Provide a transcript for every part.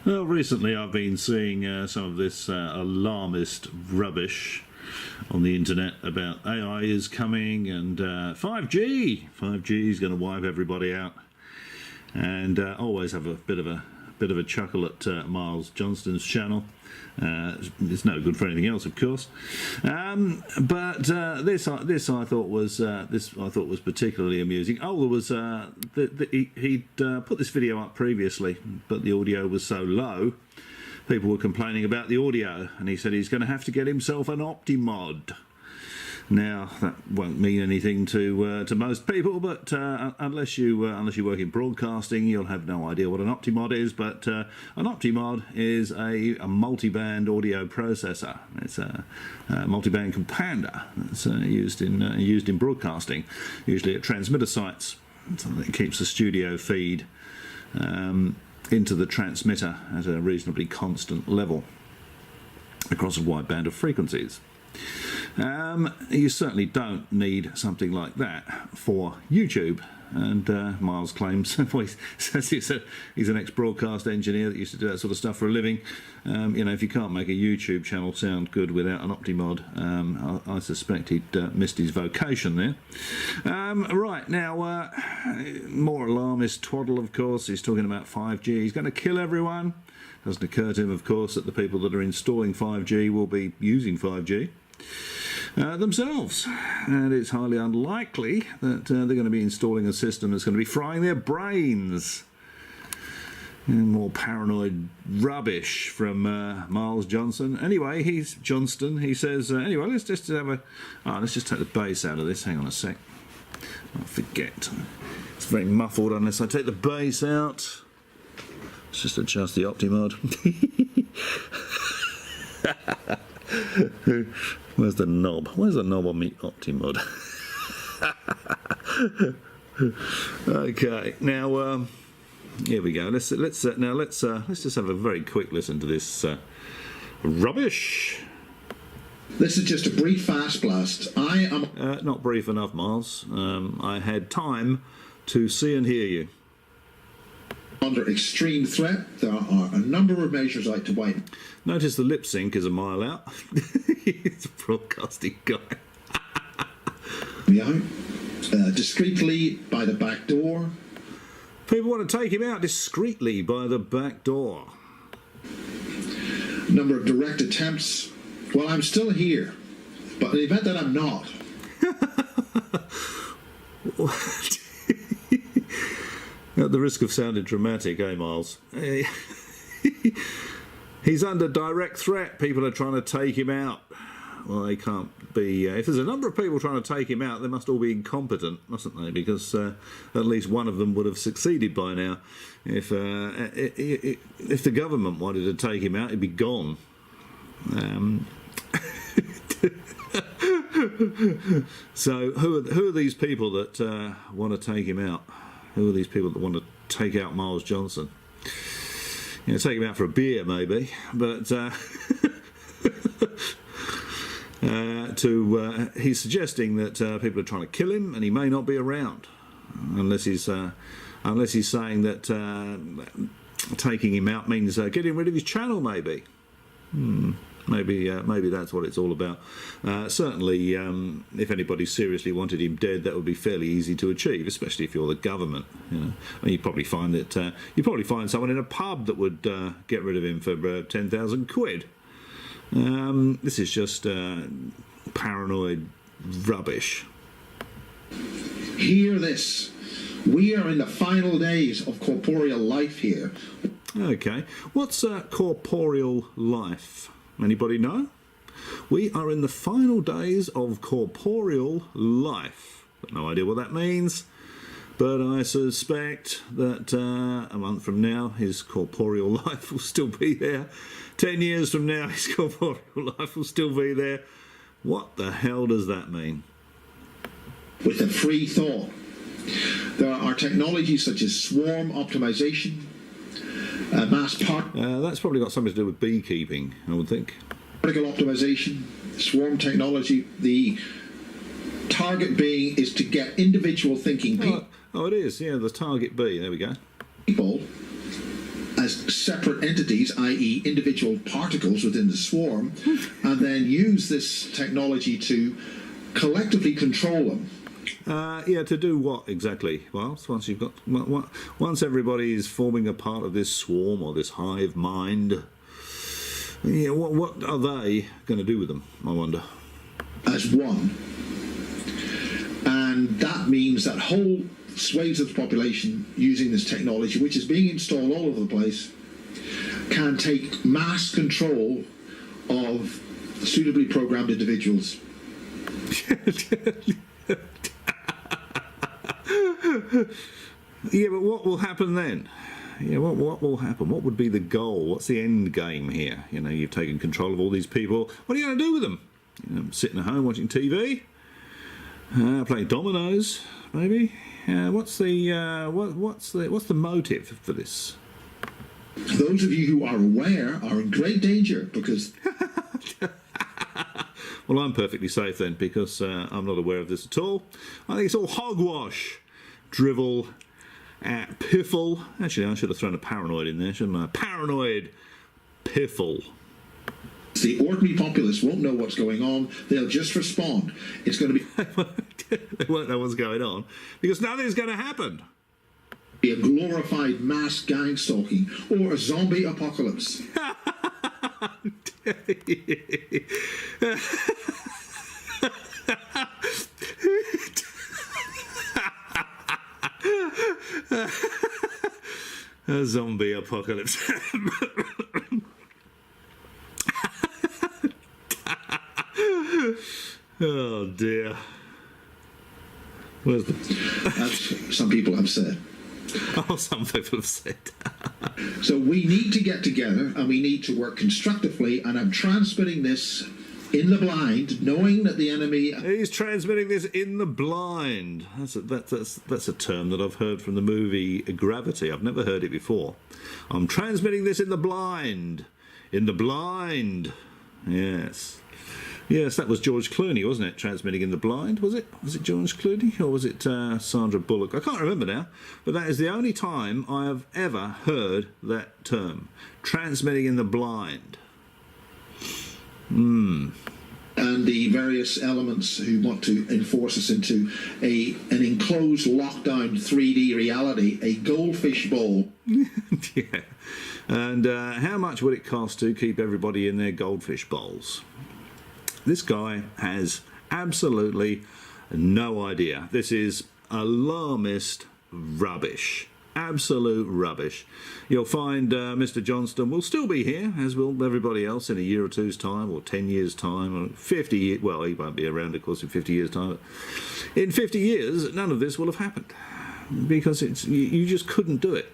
Well, recently I've been seeing some of this alarmist rubbish on the internet about AI is coming and 5G. 5G is going to wipe everybody out, and I always have a bit of a chuckle at Miles Johnston's channel. It's no good for anything else, of course. But this I thought was particularly amusing. Oh, there was he'd put this video up previously, but the audio was so low, people were complaining about the audio, and he said he's going to have to get himself an Optimod. Now that won't mean anything to most people, but unless you work in broadcasting, you'll have no idea what an Optimod is. But an Optimod is a multi-band audio processor. It's a multi-band compounder that's used in broadcasting, usually at transmitter sites. Something that keeps the studio feed into the transmitter at a reasonably constant level across a wide band of frequencies. You certainly don't need something like that for YouTube, and Miles claims, well, he says he's an ex-broadcast engineer that used to do that sort of stuff for a living. You know, if you can't make a YouTube channel sound good without an Optimod, I suspect he'd missed his vocation there. Right, now, more alarmist twaddle, of course. He's talking about 5G. He's going to kill everyone. Doesn't occur to him, of course, that the people that are installing 5G will be using 5G themselves, and it's highly unlikely that they're going to be installing a system that's going to be frying their brains. And more paranoid rubbish from Miles Johnson. Anyway, Johnston. He says, anyway, let's just take the bass out of this. Hang on a sec. I forget. It's very muffled unless I take the bass out. Let's just adjust the Optimod. Where's the knob? Where's the knob on me Optimod? Okay, now here we go. Let's just have a very quick listen to this rubbish. This is just a brief fast blast. I am not brief enough, Miles. I had time to see and hear you. Under extreme threat. There are a number of measures like to wipe. Notice the lip sync is a mile out. He's a broadcasting guy. Yeah. Discreetly by the back door. People want to take him out discreetly by the back door. Number of direct attempts. Well, I'm still here, but in the event that I'm not. What? At the risk of sounding dramatic, eh, Miles? He's under direct threat. People are trying to take him out. Well, they can't be... if there's a number of people trying to take him out, they must all be incompetent, mustn't they? Because at least one of them would have succeeded by now. If the government wanted to take him out, he'd be gone. So who are these people that want to take him out? Who are these people that want to take out Miles Johnson? You know, take him out for a beer, maybe, but he's suggesting that people are trying to kill him, and he may not be around unless he's saying that taking him out means getting rid of his channel, maybe. Maybe that's what it's all about. Certainly, if anybody seriously wanted him dead, that would be fairly easy to achieve, especially if you're the government. You know, I mean, you'd probably find someone in a pub that would get rid of him for 10,000 quid. This is just paranoid rubbish. Hear this. We are in the final days of corporeal life here. Okay, what's corporeal life? Anybody know? We are in the final days of corporeal life. Got no idea what that means, but I suspect that a month from now his corporeal life will still be there. 10 years from now his corporeal life will still be there. What the hell does that mean? With a free thought. There are technologies such as swarm optimization, that's probably got something to do with beekeeping, I would think. Particle optimization, swarm technology. The target being is to get individual thinking people. Oh, it is. Yeah, the target bee. There we go. People as as separate entities, i.e. individual particles within the swarm, and then use this technology to collectively control them. Yeah, to do what exactly? Well, once you've got, once everybody is forming a part of this swarm or this hive mind, yeah, what are they going to do with them, I wonder? As one. And that means that whole swathes of the population using this technology, which is being installed all over the place, can take mass control of suitably programmed individuals. Yeah, but what will happen then? Yeah, what will happen? What would be the goal? What's the end game here? You know, you've taken control of all these people. What are you going to do with them? You know, sitting at home watching TV, playing dominoes, maybe. What's the motive for this? Those of you who are aware are in great danger because. Well, I'm perfectly safe then because I'm not aware of this at all. I think it's all hogwash, drivel, piffle. Actually, I should have thrown a paranoid in there, shouldn't I? Paranoid piffle. The ordinary populace won't know what's going on. They'll just respond. It's going to be. They won't know what's going on because nothing's going to happen. A glorified mass gang stalking or a zombie apocalypse. A zombie apocalypse. Oh dear. Where's the... As some people have said. Oh, some people have said. So we need to get together and we need to work constructively, and I'm transmitting this in the blind, knowing that the enemy... He's transmitting this in the blind. That's a term that I've heard from the movie Gravity. I've never heard it before. I'm transmitting this in the blind. In the blind. Yes. Yes, that was George Clooney, wasn't it? Transmitting in the blind, was it? Was it George Clooney or was it Sandra Bullock? I can't remember now, but that is the only time I have ever heard that term. Transmitting in the blind. And the various elements who want to enforce us into an enclosed, lockdown 3D reality, a goldfish bowl. Yeah. And how much would it cost to keep everybody in their goldfish bowls? This guy has absolutely no idea. This is alarmist rubbish. Absolute rubbish. You'll find Mr. Johnston will still be here, as will everybody else, in a year or two's time, or 10 years' time, or 50 years. Well, he won't be around, of course, in 50 years' time. But in 50 years, none of this will have happened because you just couldn't do it.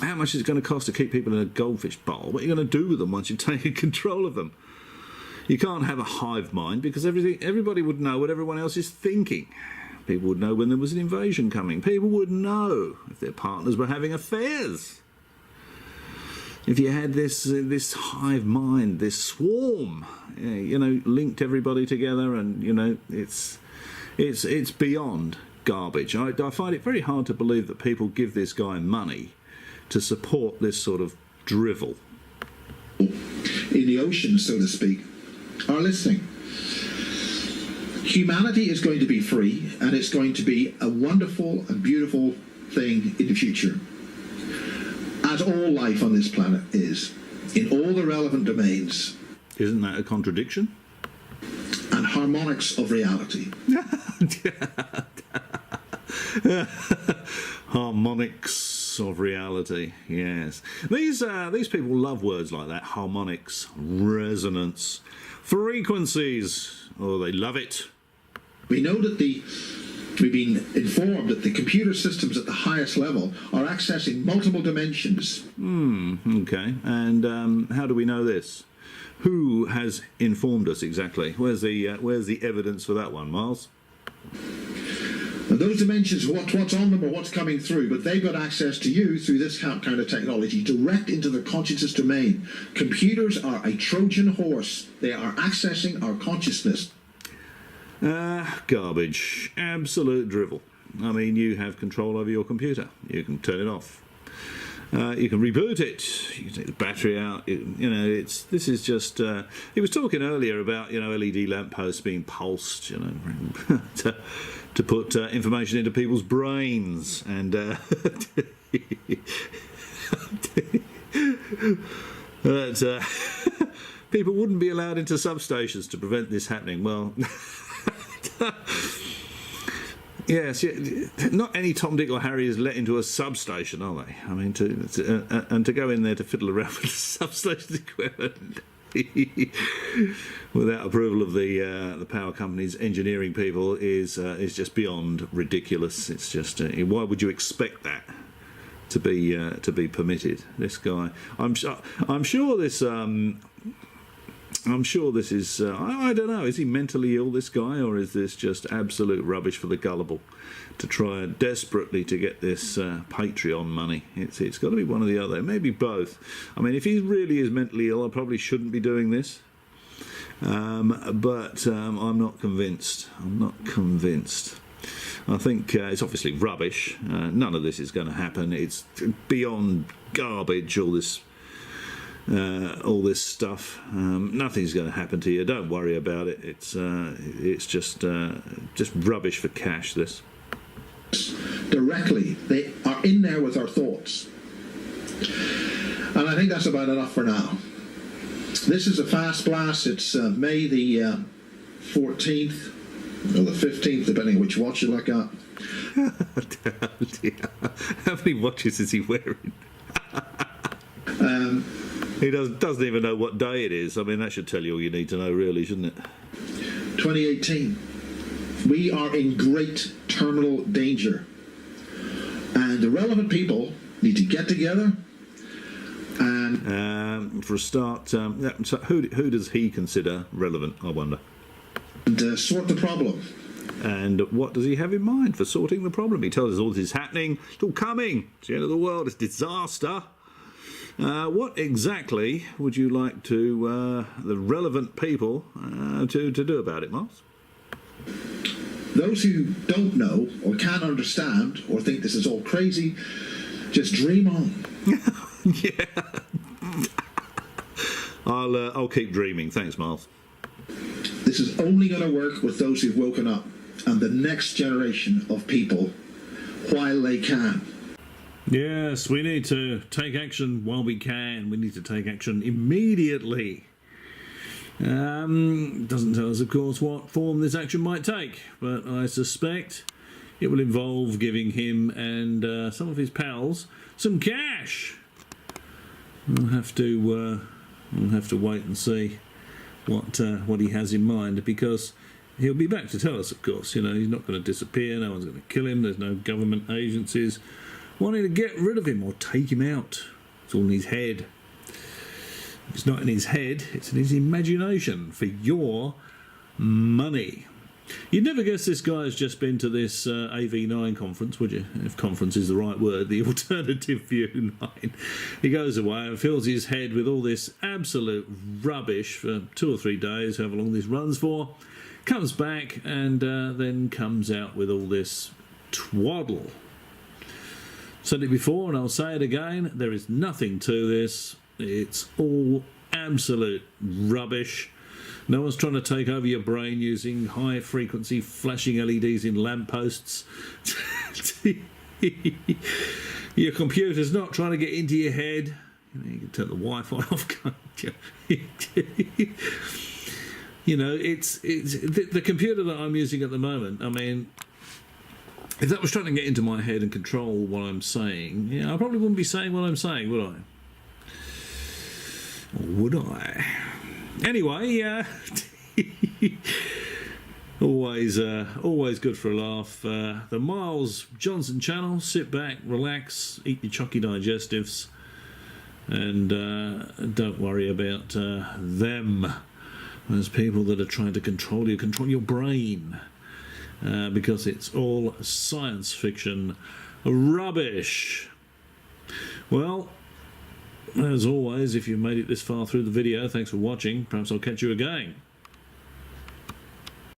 How much is it going to cost to keep people in a goldfish bowl? What are you going to do with them once you've taken control of them? You can't have a hive mind because everybody would know what everyone else is thinking. People would know when there was an invasion coming. People would know if their partners were having affairs. If you had this hive mind, this swarm, linked everybody together, and it's beyond garbage. I find it very hard to believe that people give this guy money to support this sort of drivel. In the ocean, so to speak, are listening. Humanity is going to be free, and it's going to be a wonderful and beautiful thing in the future. As all life on this planet is, in all the relevant domains. Isn't that a contradiction? And harmonics of reality. Harmonics of reality, yes. These people love words like that. Harmonics, resonance, frequencies. Oh, they love it. We know that we've been informed that the computer systems at the highest level are accessing multiple dimensions. Okay. And how do we know this? Who has informed us exactly? Where's the evidence for that one, Miles? And those dimensions, what's on them or what's coming through, but they've got access to you through this kind of technology, direct into the consciousness domain. Computers are a Trojan horse. They are accessing our consciousness. Garbage. Absolute drivel. I mean, you have control over your computer. You can turn it off. You can reboot it. You can take the battery out. This is just. He was talking earlier about LED lampposts being pulsed. To put information into people's brains and. That people wouldn't be allowed into substations to prevent this happening. Well. Yes, not any Tom, Dick or Harry is let into a substation, are they? I mean, to go in there to fiddle around with the substation equipment without approval of the power company's engineering people is just beyond ridiculous. It's just why would you expect that to be permitted? This guy, I'm sure this. I'm sure this is, I don't know, is he mentally ill, this guy, or is this just absolute rubbish for the gullible to try desperately to get this Patreon money? It's got to be one or the other, maybe both. I mean, if he really is mentally ill, I probably shouldn't be doing this, but I'm not convinced. I think it's obviously rubbish. None of this is going to happen. It's beyond garbage, all this stuff. Nothing's going to happen to you. Don't worry about it. It's just rubbish for cash. This directly, they are in there with our thoughts, and I think that's about enough for now. This is a fast blast. It's May the 14th or the 15th, depending on which watch you look at. How many watches is he wearing? He doesn't even know what day it is. I mean, that should tell you all you need to know, really, shouldn't it? 2018. We are in great terminal danger. And the relevant people need to get together and... for a start, so who does he consider relevant, I wonder? And sort the problem. And what does he have in mind for sorting the problem? He tells us all this is happening. It's all coming. It's the end of the world. It's disaster. What exactly would you like to the relevant people to do about it, Miles? Those who don't know or can't understand or think this is all crazy, just dream on. Yeah. I'll keep dreaming. Thanks, Miles. This is only going to work with those who've woken up and the next generation of people while they can. Yes, we need to take action while we can. We need to take action immediately. Doesn't tell us, of course, what form this action might take, but I suspect it will involve giving him and some of his pals some cash. We'll have to wait and see what he has in mind, because he'll be back to tell us, of course. He's not going to disappear. No one's going to kill him. There's no government agencies wanting to get rid of him or take him out. It's all in his head. It's not in his head, it's in his imagination for your money. You'd never guess this guy has just been to this AV9 conference, would you? If conference is the right word, the Alternative View 9. He goes away and fills his head with all this absolute rubbish for 2 or 3 days, however long this runs for. Comes back and then comes out with all this twaddle. Said it before and I'll say it again, there is nothing to this. It's all absolute rubbish. No one's trying to take over your brain using high frequency flashing LEDs in lampposts. Your computer's not trying to get into your head. You can turn the Wi-Fi off, can't you? It's the computer that I'm using at the moment. I mean, if that was trying to get into my head and control what I'm saying, I probably wouldn't be saying what I'm saying, would I? Or would I? Anyway, always good for a laugh. The Miles Johnson channel. Sit back, relax, eat your chalky digestives, and don't worry about them. There's people that are trying to control your brain. Because it's all science fiction rubbish. Well, as always, if you've made it this far through the video, thanks for watching. Perhaps I'll catch you again.